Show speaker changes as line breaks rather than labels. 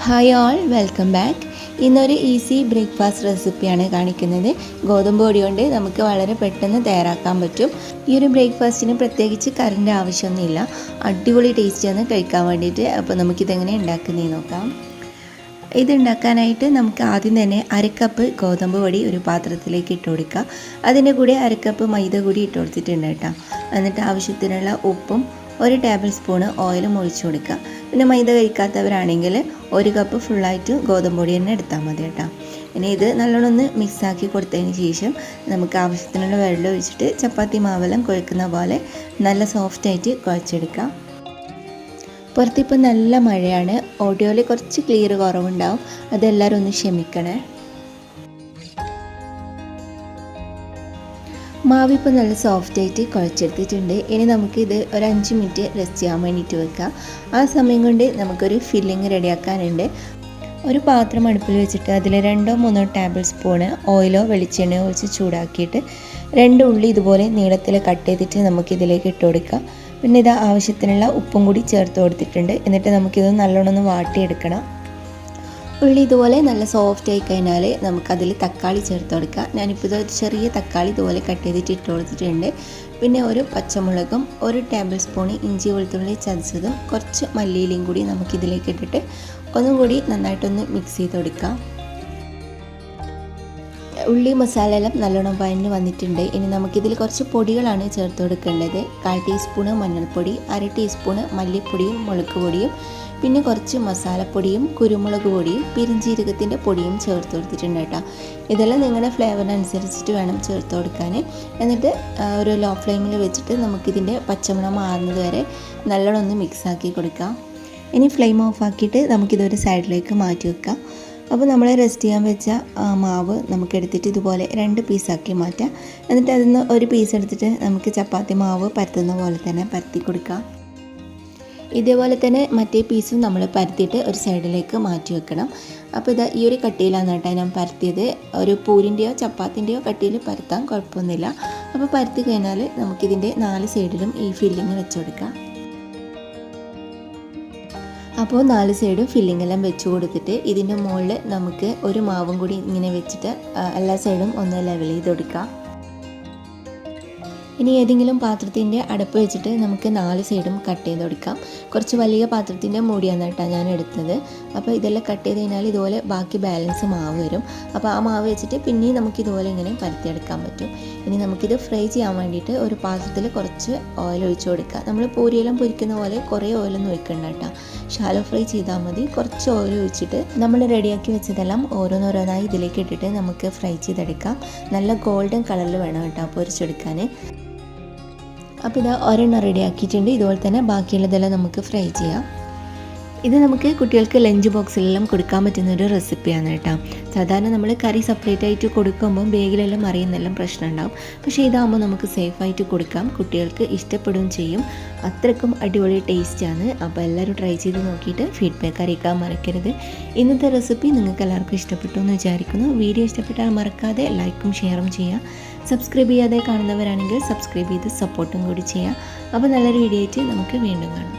Hi all, welcome back. ഇന്നൊരു easy breakfast റെസിപ്പിയാണ് കാണിക്കുന്നത്. ഗോതമ്പ് പൊടി കൊണ്ട് നമുക്ക് വളരെ പെട്ടെന്ന് തയ്യാറാക്കാൻ പറ്റും. ഈ ഒരു ബ്രേക്ക്ഫാസ്റ്റിന് പ്രത്യേകിച്ച് കറിൻ്റെ ആവശ്യമൊന്നുമില്ല. അടിപൊളി ടേസ്റ്റാണ് കഴിക്കാൻ വേണ്ടിയിട്ട്. അപ്പോൾ നമുക്കിതെങ്ങനെ ഉണ്ടാക്കുന്നതെന്ന് നോക്കാം. ഇതുണ്ടാക്കാനായിട്ട് നമുക്ക് ആദ്യം തന്നെ അരക്കപ്പ് ഗോതമ്പ് പൊടി ഒരു പാത്രത്തിലേക്ക് ഇട്ട് കൊടുക്കുക. അതിൻ്റെ കൂടെ അരക്കപ്പ് മൈദ കൂടി ഇട്ട് കൊടുത്തിട്ടുണ്ട് കേട്ടോ. എന്നിട്ട് ആവശ്യത്തിനുള്ള ഉപ്പും ഒരു ടേബിൾ സ്പൂണ് ഓയിലും ഒഴിച്ചു കൊടുക്കുക. പിന്നെ മൈദ കഴിക്കാത്തവരാണെങ്കിൽ ഒരു കപ്പ് ഫുള്ളായിട്ട് ഗോതമ്പ് പൊടി തന്നെ എടുത്താൽ മതി കേട്ടോ. ഇനി ഇത് നല്ലോണം ഒന്ന് മിക്സാക്കി കൊടുത്തതിന് ശേഷം നമുക്ക് ആവശ്യത്തിനുള്ള വെള്ളം ഒഴിച്ചിട്ട് ചപ്പാത്തി മാവെല്ലാം കുഴക്കുന്ന പോലെ നല്ല സോഫ്റ്റായിട്ട് കുഴച്ചെടുക്കാം. പുറത്തിപ്പോൾ നല്ല മഴയാണ്. ഓഡിയോയിൽ കുറച്ച് ക്ലിയർ കുറവുണ്ടാവും, അതെല്ലാവരും ഒന്ന് ക്ഷമിക്കണേ. മാവിപ്പോൾ നല്ല സോഫ്റ്റായിട്ട് കുഴച്ചെടുത്തിട്ടുണ്ട്. ഇനി നമുക്കിത് ഒരു 5 മിനിറ്റ് റെസ്റ്റ് ചെയ്യാൻ വേണ്ടിയിട്ട് വെക്കാം. ആ സമയം കൊണ്ട് നമുക്കൊരു ഫില്ലിങ് റെഡിയാക്കാനുണ്ട്. ഒരു പാത്രം അടുപ്പിൽ വെച്ചിട്ട് അതിൽ 2-3 ടേബിൾ സ്പൂണ് ഓയിലോ വെളിച്ചെണ്ണയോ ഒഴിച്ച് ചൂടാക്കിയിട്ട് 2 ഉള്ളി ഇതുപോലെ നീളത്തിൽ കട്ട് ചെയ്തിട്ട് നമുക്കിതിലേക്ക് ഇട്ട് കൊടുക്കാം. പിന്നെ ഇത് ആവശ്യത്തിനുള്ള ഉപ്പും കൂടി ചേർത്ത് കൊടുത്തിട്ടുണ്ട്. എന്നിട്ട് നമുക്കിത് നല്ലോണം ഒന്ന് വാട്ടിയെടുക്കണം. ഉള്ളി ഇതുപോലെ നല്ല സോഫ്റ്റ് ആയി കഴിഞ്ഞാൽ നമുക്കതിൽ തക്കാളി ചേർത്ത് കൊടുക്കാം. ഞാനിപ്പോൾ ഇത് ചെറിയ തക്കാളി ഇതുപോലെ കട്ട് ചെയ്തിട്ട് ഇട്ട് കൊടുത്തിട്ടുണ്ട്. പിന്നെ ഒരു പച്ചമുളകും 1 ടേബിൾ സ്പൂൺ ഇഞ്ചി വെളുത്തുള്ളി ചതച്ചതും കുറച്ച് മല്ലിയിലയും കൂടി നമുക്കിതിലേക്ക് ഇട്ടിട്ട് ഒന്നും കൂടി നന്നായിട്ടൊന്ന് മിക്സ് ചെയ്ത് കൊടുക്കാം. ഉള്ളി മസാല എല്ലാം നല്ലോണം വഴഞ്ഞ് വന്നിട്ടുണ്ട്. ഇനി നമുക്കിതിൽ കുറച്ച് പൊടികളാണ് ചേർത്ത് കൊടുക്കേണ്ടത്. 1/4 ടീസ്പൂണ് മഞ്ഞൾപ്പൊടി, 1/2 ടീസ്പൂണ് മല്ലിപ്പൊടിയും മുളക് പൊടിയും, പിന്നെ കുറച്ച് മസാലപ്പൊടിയും കുരുമുളക് പൊടിയും പെരുംജീരകത്തിൻ്റെ പൊടിയും ചേർത്ത് കൊടുത്തിട്ടുണ്ട് കേട്ടോ. ഇതെല്ലാം നിങ്ങളുടെ ഫ്ലേവറിനനുസരിച്ചിട്ട് വേണം ചേർത്ത് കൊടുക്കാൻ. എന്നിട്ട് ഒരു ലോ ഫ്ലെയിമിൽ വെച്ചിട്ട് നമുക്കിതിൻ്റെ പച്ചമണം മാറുന്നത് വരെ നല്ലോണം ഒന്ന് മിക്സാക്കി കൊടുക്കാം. ഇനി ഫ്ലെയിം ഓഫ് ആക്കിയിട്ട് നമുക്കിതൊരു സൈഡിലേക്ക് മാറ്റി വെക്കാം. അപ്പോൾ നമ്മൾ റെസ്റ്റ് ചെയ്യാൻ വെച്ച മാവ് നമുക്കെടുത്തിട്ട് ഇതുപോലെ 2 പീസാക്കി മാറ്റാം. എന്നിട്ട് അതിൽ നിന്ന് ഒരു പീസ് എടുത്തിട്ട് നമുക്ക് ചപ്പാത്തി മാവ് പരത്തുന്ന പോലെ തന്നെ പരത്തി കൊടുക്കാം. ഇതേപോലെ തന്നെ മറ്റേ പീസും നമ്മൾ പരത്തിയിട്ട് ഒരു സൈഡിലേക്ക് മാറ്റി വെക്കണം. അപ്പോൾ ഇത് ഈ ഒരു കട്ടിയിലാണ് കേട്ടോ ഞാൻ പരത്തിയത്. ഒരു പൂരിൻ്റെയോ ചപ്പാത്തിൻ്റെയോ കട്ടിയിൽ പരത്താൻ കുഴപ്പമൊന്നുമില്ല. അപ്പോൾ പരത്തി കഴിഞ്ഞാൽ നമുക്കിതിൻ്റെ 4 സൈഡിലും ഈ ഫില്ലിങ് വെച്ച് കൊടുക്കാം. അപ്പോൾ 4 സൈഡും ഫില്ലിംഗ് എല്ലാം വെച്ച് കൊടുത്തിട്ട് ഇതിൻ്റെ മുകളിൽ നമുക്ക് ഒരു മാവും കൂടി ഇങ്ങനെ വെച്ചിട്ട് എല്ലാ സൈഡും ഒന്ന് ലെവൽ ചെയ്ത് കൊടുക്കാം. ഇനി ഏതെങ്കിലും പാത്രത്തിൻ്റെ അടപ്പ് വെച്ചിട്ട് നമുക്ക് 4 സൈഡും കട്ട് ചെയ്ത് കൊടുക്കാം. കുറച്ച് വലിയ പാത്രത്തിൻ്റെ മൂടിയാണ് കേട്ടോ ഞാൻ എടുത്തത്. അപ്പോൾ ഇതെല്ലാം കട്ട് ചെയ്ത് കഴിഞ്ഞാൽ ഇതുപോലെ ബാക്കി ബാലൻസ് മാവ് വരും. അപ്പോൾ ആ മാവ് വെച്ചിട്ട് പിന്നെയും നമുക്ക് ഇതുപോലെ ഇങ്ങനെ പരത്തിയെടുക്കാൻ പറ്റും. ഇനി നമുക്കിത് ഫ്രൈ ചെയ്യാൻ വേണ്ടിയിട്ട് ഒരു പാത്രത്തിൽ കുറച്ച് ഓയിൽ ഒഴിച്ച് കൊടുക്കുക. നമ്മൾ പൂരിയെല്ലാം പൊരിക്കുന്ന പോലെ കുറേ ഓയിലൊന്നും ഒഴിക്കണ്ട കേട്ടോ. ഷാലോ ഫ്രൈ ചെയ്താൽ മതി. കുറച്ച് ഓയിൽ ഒഴിച്ചിട്ട് നമ്മൾ റെഡിയാക്കി വെച്ചതെല്ലാം ഓരോന്നോരോന്നായി ഇതിലേക്ക് ഇട്ടിട്ട് നമുക്ക് ഫ്രൈ ചെയ്തെടുക്കാം. നല്ല ഗോൾഡൻ കളറിൽ വേണം കേട്ടോ പൊരിച്ചെടുക്കാൻ. അപ്പോൾ ഇത് ഒരെണ്ണം റെഡി ആക്കിയിട്ടുണ്ട്. ഇതുപോലെ തന്നെ ബാക്കിയുള്ളതെല്ലാം നമുക്ക് ഫ്രൈ ചെയ്യാം. ഇത് നമുക്ക് കുട്ടികൾക്ക് ലഞ്ച് ബോക്സിലെല്ലാം കൊടുക്കാൻ പറ്റുന്നൊരു റെസിപ്പിയാണ് കേട്ടോ. സാധാരണ നമ്മൾ കറി സെപ്പറേറ്റ് ആയിട്ട് കൊടുക്കുമ്പോൾ ബാഗിലെല്ലാം അറിയുന്നെല്ലാം പ്രശ്നം ഉണ്ടാവും. പക്ഷേ ഇതാകുമ്പോൾ നമുക്ക് സേഫായിട്ട് കൊടുക്കാം. കുട്ടികൾക്ക് ഇഷ്ടപ്പെടുകയും ചെയ്യും. അത്രയ്ക്കും അടിപൊളി ടേസ്റ്റാണ്. അപ്പോൾ എല്ലാവരും ട്രൈ ചെയ്ത് നോക്കിയിട്ട് ഫീഡ്ബാക്ക് അറിയിക്കാൻ മറക്കരുത്. ഇന്നത്തെ റെസിപ്പി നിങ്ങൾക്ക് എല്ലാവർക്കും ഇഷ്ടപ്പെട്ടു എന്ന് വിചാരിക്കുന്നു. വീഡിയോ ഇഷ്ടപ്പെട്ടാൽ മറക്കാതെ ലൈക്കും ഷെയറും ചെയ്യുക. സബ്സ്ക്രൈബ് ചെയ്യാതെ കാണുന്നവരാണെങ്കിൽ സബ്സ്ക്രൈബ് ചെയ്ത് സപ്പോർട്ടും കൂടി ചെയ്യുക. അപ്പോൾ നല്ലൊരു വീഡിയോ ആയിട്ട് നമുക്ക് വീണ്ടും കാണാം.